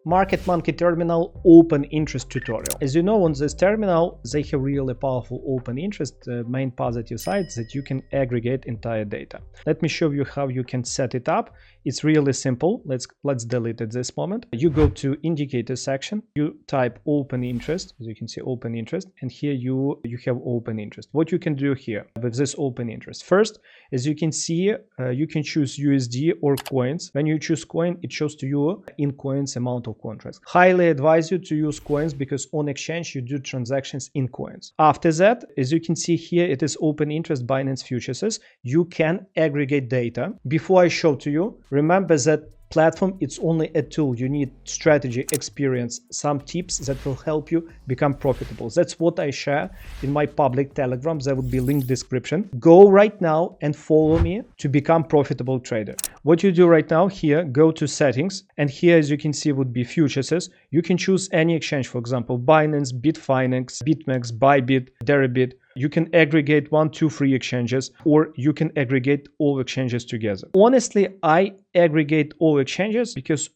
Market Monkey Terminal open interest tutorial. As you know, on this terminal, they have really powerful open interest. The main positive side is that you can aggregate entire data. Let me show you how you can set it up. It's really simple. Let's delete it this moment. You go to indicator section, you type open interest, as you can see open interest, and here you have open interest. What you can do here with this open interest. First, as you can see, you can choose USD or coins. When you choose coin, it shows to you in coins amount of contracts. Highly advise you to use coins because on exchange you do transactions in coins. After that, as you can see here, it is open interest Binance futures. You can aggregate data. Before I show to you, remember that platform, it's only a tool. You need strategy, experience, some tips that will help you become profitable. That's what I share in my public Telegram. There would be link description. Go right now and follow me to become profitable trader. What you do right now here, go to settings, and here, as you can see, would be futures. You can choose any exchange, for example, Binance, Bitfinex, BitMEX, Bybit, Deribit. You can aggregate 1, 2, 3 exchanges, or you can aggregate all exchanges together. Honestly, I aggregate all exchanges because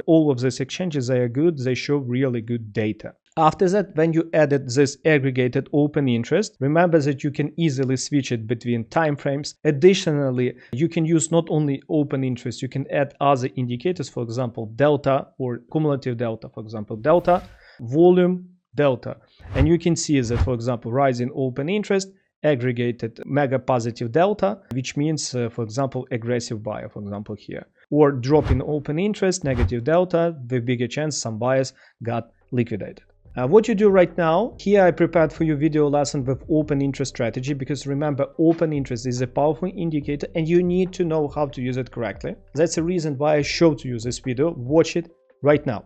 all of these exchanges, they are good. They show really good data. After that, when you added this aggregated open interest, remember that you can easily switch it between time frames. Additionally, you can use not only open interest, you can add other indicators, for example, delta or cumulative delta, for example, delta, volume, delta. And you can see that, for example, rising open interest, aggregated mega positive delta, which means, for example, aggressive buyer, for example, here. Or drop in open interest, negative delta, with bigger chance some buyers got liquidated. What you do right now, here I prepared for you video lesson with open interest strategy, because remember, open interest is a powerful indicator and you need to know how to use it correctly. That's the reason why I showed to you this video. Watch it right now.